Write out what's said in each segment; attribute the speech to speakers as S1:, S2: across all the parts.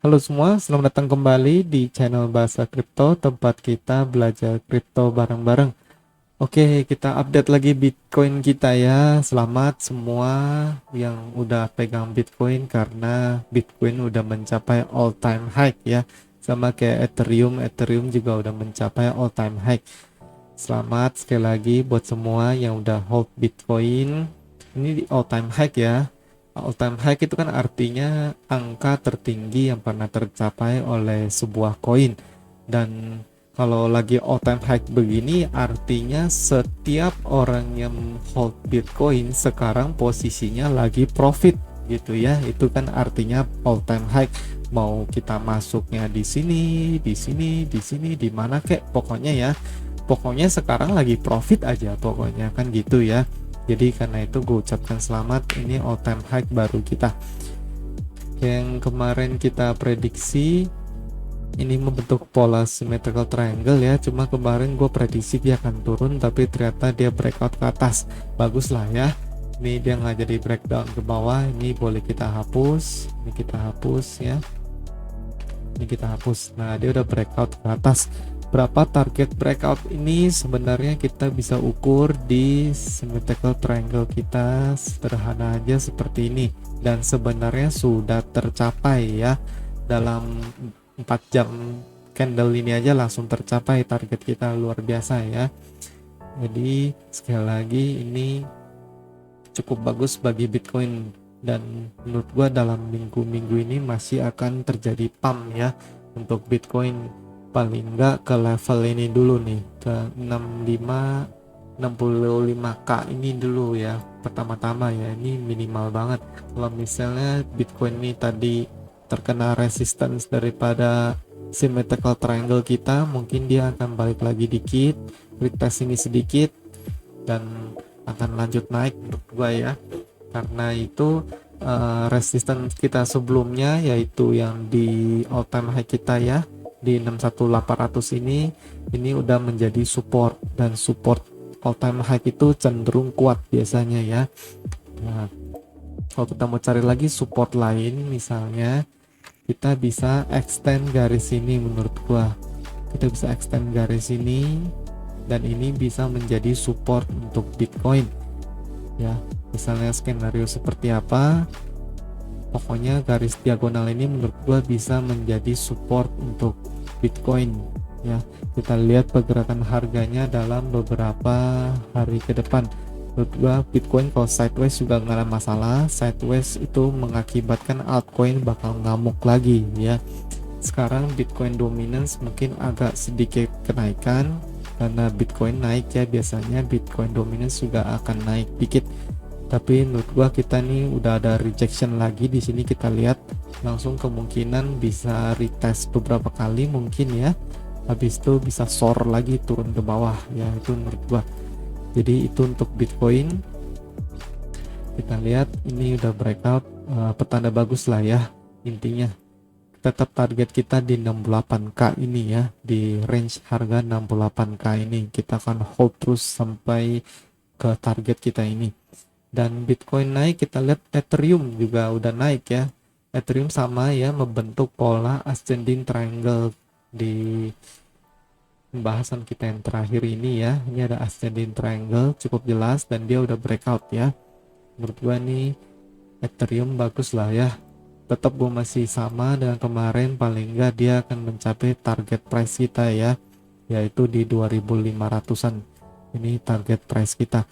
S1: Halo semua, selamat datang kembali di channel Bahasa Kripto, tempat kita belajar kripto bareng-bareng. Oke, kita update lagi Bitcoin kita ya. Selamat semua yang udah pegang Bitcoin karena Bitcoin udah mencapai all time high ya. Sama kayak Ethereum, Ethereum juga udah mencapai all time high. Selamat sekali lagi buat semua yang udah hold Bitcoin. Ini di all time high ya. All time high itu kan artinya angka tertinggi yang pernah tercapai oleh sebuah koin. Dan kalau lagi all time high begini artinya setiap orang yang hold Bitcoin sekarang posisinya lagi profit gitu ya. Itu kan artinya all time high. Mau kita masuknya di sini, di sini, di sini, di mana kek pokoknya ya. Pokoknya sekarang lagi profit aja pokoknya kan gitu ya. Jadi karena itu gue ucapkan selamat, ini all time high baru kita. Yang kemarin kita prediksi ini membentuk pola symmetrical triangle ya, cuma kemarin gue prediksi dia akan turun tapi ternyata dia breakout ke atas. Bagus lah ya. Ini dia nggak jadi breakdown ke bawah, ini boleh kita hapus. Ini kita hapus ya. Ini kita hapus. Nah, dia udah breakout ke atas. Berapa target breakout ini sebenarnya kita bisa ukur di symmetrical triangle kita, sederhana aja seperti ini, dan sebenarnya sudah tercapai ya. Dalam 4 jam candle ini aja langsung tercapai target kita, luar biasa ya. Jadi sekali lagi ini cukup bagus bagi Bitcoin, dan menurut gua dalam minggu-minggu ini masih akan terjadi pump ya untuk Bitcoin, paling enggak ke level ini dulu nih, ke 65 k ini dulu ya pertama-tama ya. Ini minimal banget. Kalau misalnya Bitcoin ini tadi terkena resistance daripada symmetrical triangle kita, mungkin dia akan balik lagi dikit, retest ini sedikit, dan akan lanjut naik menurut gua ya. Karena itu resistance kita sebelumnya yaitu yang di all time high kita ya di 61800 ini udah menjadi support, dan support all time high itu cenderung kuat biasanya ya. Nah, kalau kita mau cari lagi support lain, misalnya kita bisa extend garis ini. Menurut gua kita bisa extend garis ini, dan ini bisa menjadi support untuk Bitcoin ya. Misalnya skenario seperti apa, pokoknya garis diagonal ini menurut gua bisa menjadi support untuk Bitcoin ya. Kita lihat pergerakan harganya dalam beberapa hari ke depan. Menurut gua Bitcoin kalau sideways juga nggak ada masalah. Sideways itu mengakibatkan altcoin bakal ngamuk lagi ya. Sekarang Bitcoin dominance mungkin agak sedikit kenaikan karena Bitcoin naik ya, biasanya Bitcoin dominance juga akan naik dikit. Tapi menurut gua kita nih udah ada rejection lagi di sini, kita lihat langsung kemungkinan bisa retest beberapa kali mungkin ya. Habis itu bisa soar lagi turun ke bawah ya, itu menurut gua. Jadi itu untuk Bitcoin. Kita lihat ini udah breakout, petanda bagus lah ya. Intinya tetap target kita di 68k ini ya, di range harga 68k ini kita akan hold terus sampai ke target kita ini. Dan Bitcoin naik, kita lihat Ethereum juga udah naik ya. Ethereum sama ya, membentuk pola ascending triangle di pembahasan kita yang terakhir ini ya. Ini ada ascending triangle cukup jelas, dan dia udah breakout ya. Menurut gua nih Ethereum bagus lah ya. Tetap gua masih sama dengan kemarin, paling enggak dia akan mencapai target price kita ya, yaitu di 2500-an. Ini target price kita.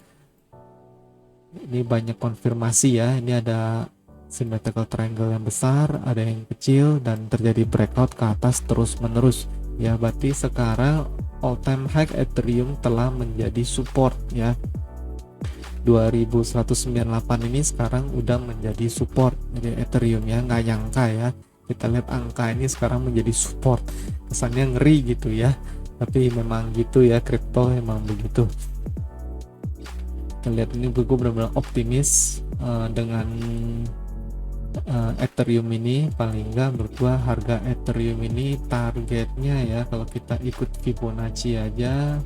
S1: Ini banyak konfirmasi ya. Ini ada symmetrical triangle yang besar, ada yang kecil, dan terjadi breakout ke atas terus menerus ya. Berarti sekarang all time high Ethereum telah menjadi support ya. 2198 ini sekarang udah menjadi support dari Ethereum ya, nggak nyangka ya. Kita lihat angka ini sekarang menjadi support, kesannya ngeri gitu ya, tapi memang gitu ya, kripto emang begitu. Kita lihat ini, gue benar-benar optimis dengan Ethereum ini. Paling enggak menurut gua harga Ethereum ini targetnya ya, kalau kita ikut Fibonacci aja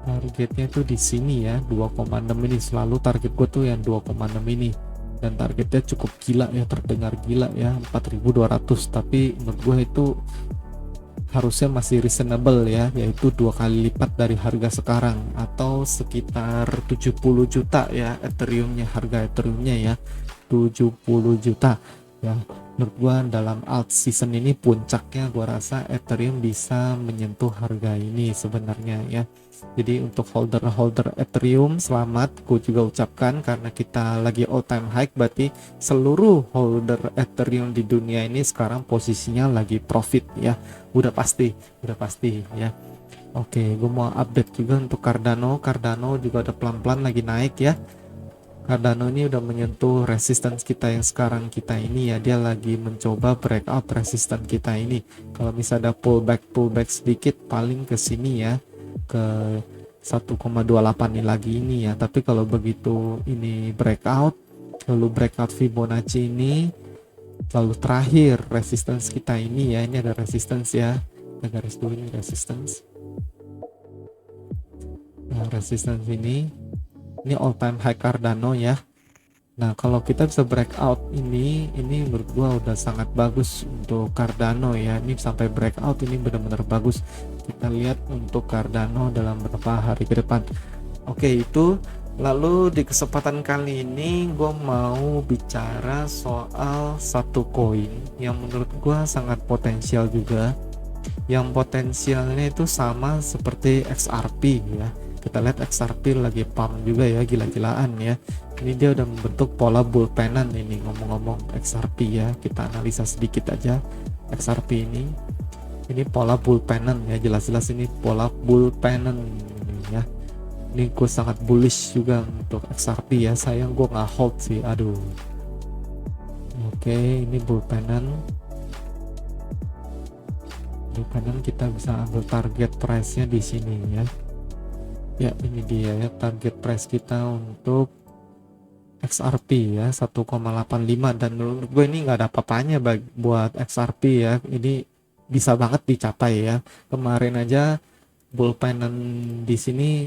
S1: targetnya tuh di sini ya, 2,6 ini selalu target gue tuh yang 2,6 ini. dan targetnya cukup gila ya, terdengar gila ya, 4.200, tapi menurut gue itu harusnya masih reasonable ya, yaitu 2 kali lipat dari harga sekarang atau sekitar 70 juta ya Ethereumnya, harga Ethereumnya ya 70 juta ya. Menurut gua dalam alt season ini puncaknya gua rasa Ethereum bisa menyentuh harga ini sebenarnya ya. Jadi untuk holder Ethereum selamat gue juga ucapkan, karena kita lagi all time high, berarti seluruh holder Ethereum di dunia ini sekarang posisinya lagi profit ya, udah pasti ya. Oke, gue mau update juga untuk Cardano juga udah pelan-pelan lagi naik ya. Cardano ini udah menyentuh resistance kita yang sekarang kita ini ya, dia lagi mencoba breakout resistance kita ini. Kalau misalnya ada pullback sedikit paling ke sini ya, ke 1,28 ini lagi ini ya. Tapi kalau begitu ini breakout, lalu breakout Fibonacci ini, lalu terakhir resistance kita ini ya, ini ada resistance ya, kita garis dulu ini resistance. Nah, resistance ini all time high Cardano ya. Nah, kalau kita bisa breakout ini menurut gua udah sangat bagus untuk Cardano ya. Ini sampai breakout ini benar-benar bagus. Kita lihat untuk Cardano dalam beberapa hari ke depan. Oke, itu. Lalu di kesempatan kali ini gua mau bicara soal satu koin yang menurut gua sangat potensial juga. Yang potensialnya itu sama seperti XRP ya. Kita lihat XRP lagi pump juga ya, gila-gilaan ya. Ini dia udah membentuk pola bull pennant ini. Ngomong-ngomong XRP ya, kita analisa sedikit aja XRP ini. Ini pola bull pennant ya, jelas-jelas ini pola bull pennant ya. Ini gue sangat bullish juga untuk XRP ya. Sayang gue nggak hold sih, aduh. Oke, ini bull pennant. Bull pennant kita bisa ambil target price-nya di sini ya. Ya, ini dia ya target price kita untuk XRP ya 1,85, dan menurut gue ini nggak ada apa-apanya buat XRP ya. Ini bisa banget dicapai ya. Kemarin aja bull pennant di sini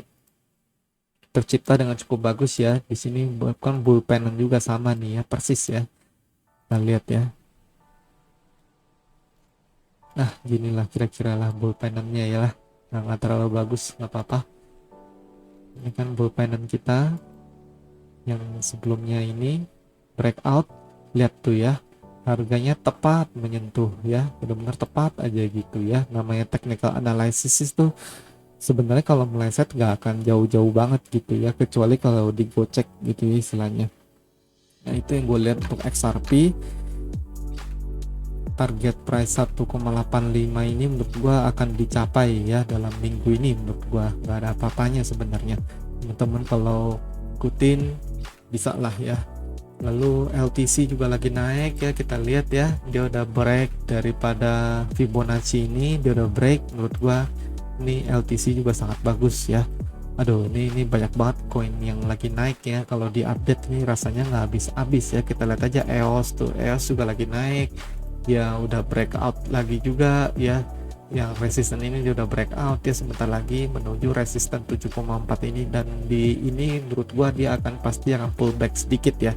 S1: tercipta dengan cukup bagus ya. Di sini bukan bull pennant juga sama nih ya, persis ya. Kita lihat ya. Nah, ginilah kira-kira lah bull pennantnya ya lah. Nggak terlalu bagus, nggak apa-apa. Ini kan bull pennant kita yang sebelumnya ini breakout, lihat tuh ya, harganya tepat menyentuh ya, benar-benar tepat aja gitu ya. Namanya technical analysis itu sebenarnya kalau meleset nggak akan jauh-jauh banget gitu ya, kecuali kalau digocek gitu ya istilahnya. Nah, itu yang gue lihat untuk XRP. Target price 1,85 ini menurut gua akan dicapai ya dalam minggu ini. Menurut gua nggak ada apa-apanya sebenarnya, teman-teman kalau ikutin bisa lah ya. Lalu LTC juga lagi naik ya, kita lihat ya, dia udah break daripada Fibonacci ini, dia udah break. Menurut gua ini LTC juga sangat bagus ya. Aduh, ini banyak banget koin yang lagi naik ya. Kalau di update nih rasanya nggak habis-habis ya. Kita lihat aja EOS tuh, EOS juga lagi naik ya, udah breakout lagi juga ya. Yang resisten ini dia udah breakout ya, sebentar lagi menuju resisten 7,4 ini, dan di ini menurut gua dia akan pasti akan pullback sedikit ya,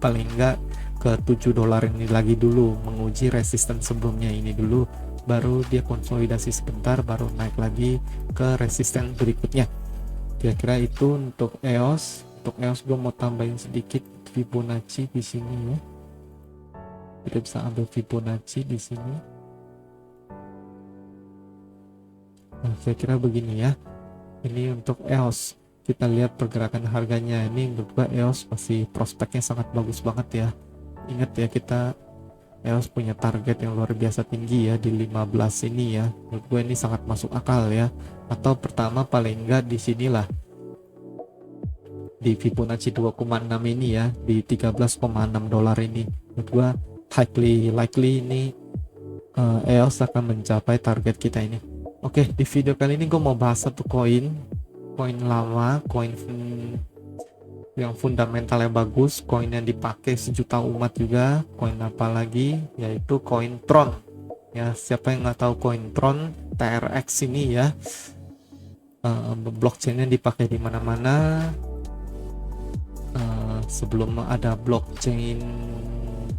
S1: paling enggak ke $7 ini lagi dulu, menguji resisten sebelumnya ini dulu, baru dia konsolidasi sebentar, baru naik lagi ke resisten berikutnya. Kira-kira itu untuk EOS. Untuk EOS gua mau tambahin sedikit Fibonacci di sini ya. Kita bisa ambil Fibonacci di sini. Nah, saya kira begini ya. Ini untuk EOS. Kita lihat pergerakan harganya. Ini menurut gua EOS masih prospeknya sangat bagus banget ya. Ingat ya, kita EOS punya target yang luar biasa tinggi ya di 15 ini ya. Menurut gua ini sangat masuk akal ya. Atau pertama paling enggak di sinilah, di Fibonacci 2,6 ini ya, di $13,6 ini. Menurut gua highly likely ini EOS akan mencapai target kita ini. Oke, di video kali ini gue mau bahas satu koin lama, koin yang fundamentalnya bagus, koin yang dipakai sejuta umat juga. Koin apa lagi? Yaitu koin Tron ya. Siapa yang nggak tahu koin Tron TRX ini ya, blockchainnya dipakai di mana-mana. sebelum ada blockchain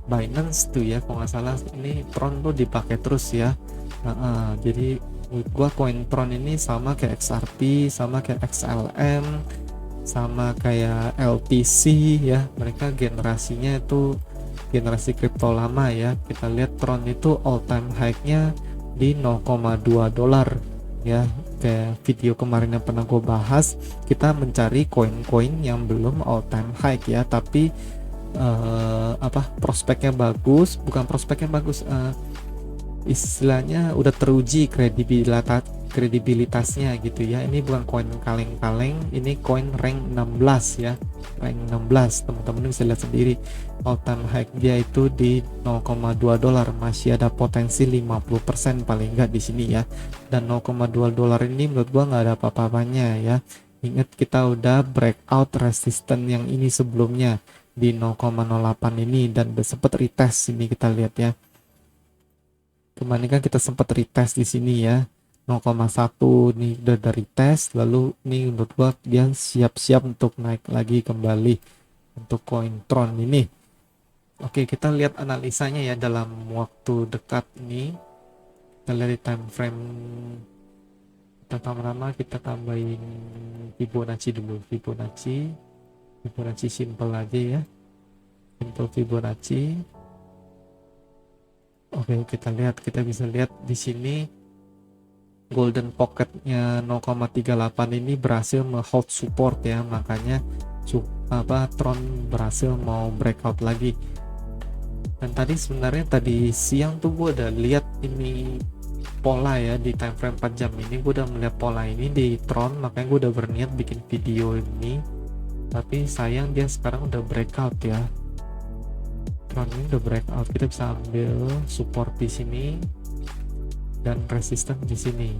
S1: Binance tuh ya, kalau nggak salah ini Tron tuh dipakai terus ya. Jadi menurut gua koin Tron ini sama kayak XRP, sama kayak XLM, sama kayak LTC ya, mereka generasinya itu generasi kripto lama ya. Kita lihat Tron itu all time high-nya di 0,2 dolar ya. Kayak video kemarin yang pernah gue bahas, kita mencari koin-koin yang belum all time high ya, tapi prospeknya bagus, bukan prospeknya bagus, istilahnya udah teruji kredibilitasnya gitu ya. Ini bukan koin kaleng-kaleng, ini koin rank 16 ya, rank 16. Teman-teman bisa lihat sendiri all time high dia itu di 0,2 dolar, masih ada potensi 50% paling enggak di sini ya. Dan 0,2 dolar ini menurut gua nggak ada apa-apanya ya. Ingat, kita udah breakout resistance yang ini sebelumnya di 0,08 ini, dan udah sempet retest ini, kita lihat ya. Kemarin kan kita sempat retest di sini ya, 0,1 nih udah dari tes, lalu nih menurut gua dia siap-siap untuk naik lagi kembali untuk koin Tron ini. Oke, kita lihat analisanya ya dalam waktu dekat ini. Kita lihat di time frame. Pertama-tama kita tambahin Fibonacci dulu, Fibonacci simple aja ya, simple Fibonacci. Oke, kita bisa lihat di sini golden pocketnya 0,38 ini berhasil hold support ya, makanya Tron berhasil mau breakout lagi. Dan tadi siang tuh gue udah lihat ini pola ya di time frame 4 jam ini, gue udah melihat pola ini di Tron, makanya gue udah berniat bikin video ini. Tapi sayang dia sekarang udah breakout ya. Tron ini udah breakout, kita bisa ambil support di sini dan resistance di sini.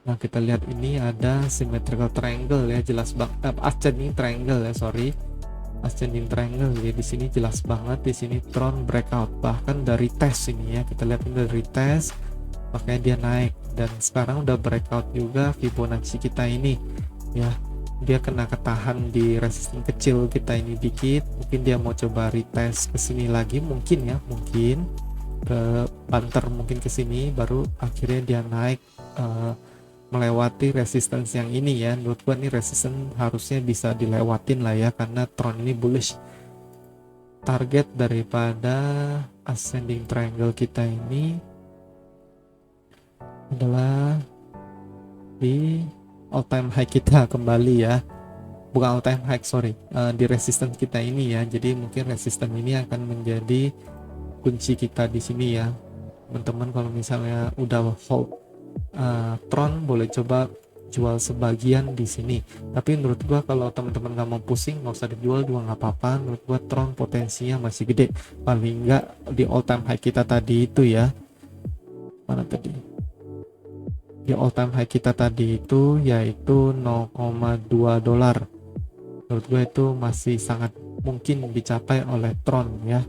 S1: Nah, kita lihat ini ada symmetrical triangle ya, jelas banget, ascending triangle ya, ascending triangle ya, di sini jelas banget. Di sini Tron breakout, bahkan dari tes ini ya, kita lihat ini dari tes, makanya dia naik, dan sekarang udah breakout juga Fibonacci kita ini ya. Dia kena ketahan di resisten kecil kita ini dikit, mungkin dia mau coba retest ke sini lagi mungkin ya, mungkin ke banter, mungkin ke sini, baru akhirnya dia naik melewati resistance yang ini ya. Menurut gua nih resistance harusnya bisa dilewatin lah ya, karena Tron ini bullish. Target daripada ascending triangle kita ini adalah di all time high kita kembali ya, bukan all time high, sorry, di resistance kita ini ya. Jadi mungkin resistance ini akan menjadi kunci kita di sini ya teman-teman. Kalau misalnya udah hold Tron, boleh coba jual sebagian di sini, tapi menurut gua kalau teman-teman nggak mau pusing, nggak usah dijual juga nggak apa-apa. Menurut gua Tron potensinya masih gede, paling nggak di all time high kita tadi itu ya, mana tadi, di all time high kita tadi itu yaitu 0,2 dolar. Menurut gue itu masih sangat mungkin dicapai oleh Tron ya.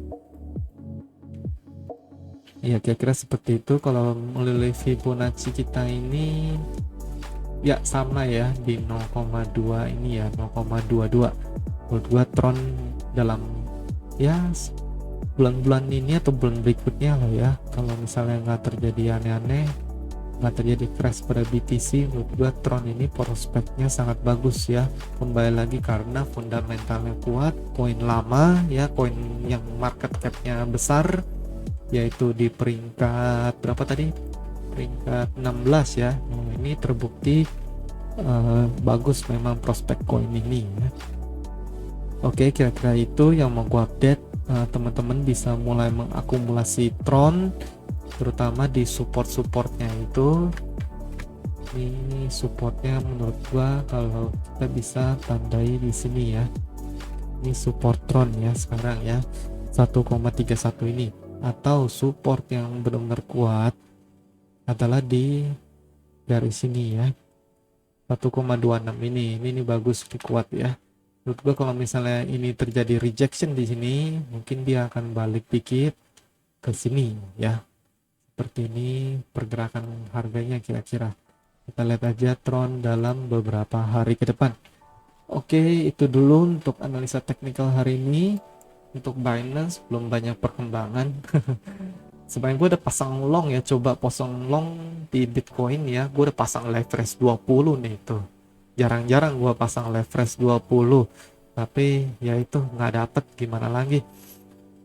S1: Ya kira-kira seperti itu. Kalau melalui Fibonacci kita ini ya sama ya di 0,2 ini ya, 0,22. Menurut gue Tron dalam ya bulan-bulan ini atau bulan berikutnya lah ya, kalau misalnya nggak terjadi aneh-aneh, nggak terjadi crash pada BTC, menurut gua Tron ini prospeknya sangat bagus ya. Kembali lagi karena fundamentalnya kuat, koin lama ya, koin yang market capnya besar, yaitu di peringkat berapa tadi, peringkat 16 ya. Ini terbukti bagus memang prospek koin ini ya. Oke, kira-kira itu yang mau gua update. Teman-teman bisa mulai mengakumulasi Tron, terutama di support-supportnya itu. Ini supportnya menurut gua kalau kita bisa tandai di sini ya, ini support Tron ya sekarang ya, 1,31 ini. Atau support yang benar-benar kuat adalah di dari sini ya, 1,26 ini bagus, kuat ya. Menurut gua kalau misalnya ini terjadi rejection di sini, mungkin dia akan balik dikit ke sini ya. Seperti ini pergerakan harganya kira-kira. Kita lihat aja Tron dalam beberapa hari ke depan. Oke, itu dulu untuk analisa teknikal hari ini. Untuk Binance belum banyak perkembangan. Sebenarnya gue udah pasang long ya, coba pasang long di Bitcoin ya. Gue udah pasang leverage 20 nih tuh. Jarang-jarang gue pasang leverage 20. Tapi ya itu nggak dapet, gimana lagi.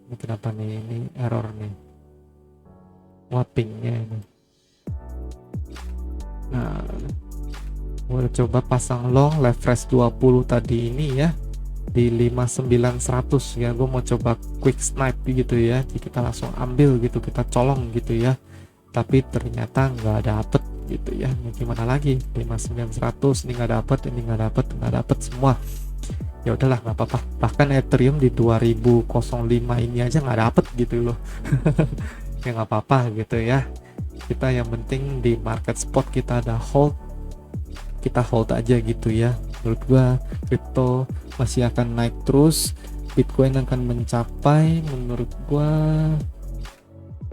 S1: Ini kenapa nih, ini error nih. Wah, pingnya ini. Nah, gue udah coba pasang long leverage 20 tadi ini ya, di 59100 ya. Gue mau coba quick snipe gitu ya, jadi kita langsung ambil gitu, kita colong gitu ya, tapi ternyata nggak dapet gitu ya. Ini gimana lagi, 59100 ini nggak dapet semua. Ya udahlah, nggak apa-apa, bahkan Ethereum di 2005 ini aja nggak dapet gitu loh. Ya nggak apa-apa gitu ya, kita yang penting di market spot kita ada hold, kita hold aja gitu ya. Menurut gua crypto masih akan naik terus, Bitcoin akan mencapai menurut gua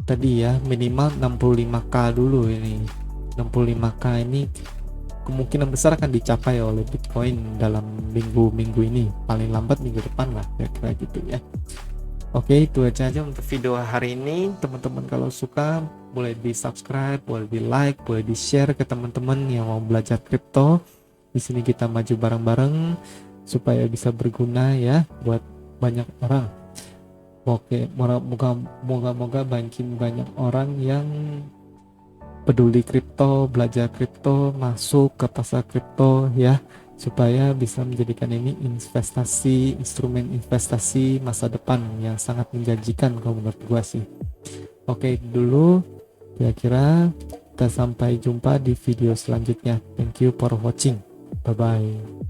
S1: tadi ya minimal 65k dulu. Ini 65k ini kemungkinan besar akan dicapai oleh Bitcoin dalam minggu-minggu ini, paling lambat minggu depan lah kira-kira gitu ya. Oke, itu aja untuk video hari ini. Teman-teman kalau suka boleh di subscribe, boleh di like, boleh di share ke teman-teman yang mau belajar kripto. Di sini kita maju bareng-bareng supaya bisa berguna ya buat banyak orang. Oke, moga-moga makin banyak orang yang peduli kripto, belajar kripto, masuk ke pasar kripto ya, supaya bisa menjadikan ini investasi, instrumen investasi masa depan yang sangat menjanjikan kalau menurut gua sih. Oke, dulu kira-kira kita sampai jumpa di video selanjutnya. Thank you for watching. Bye bye.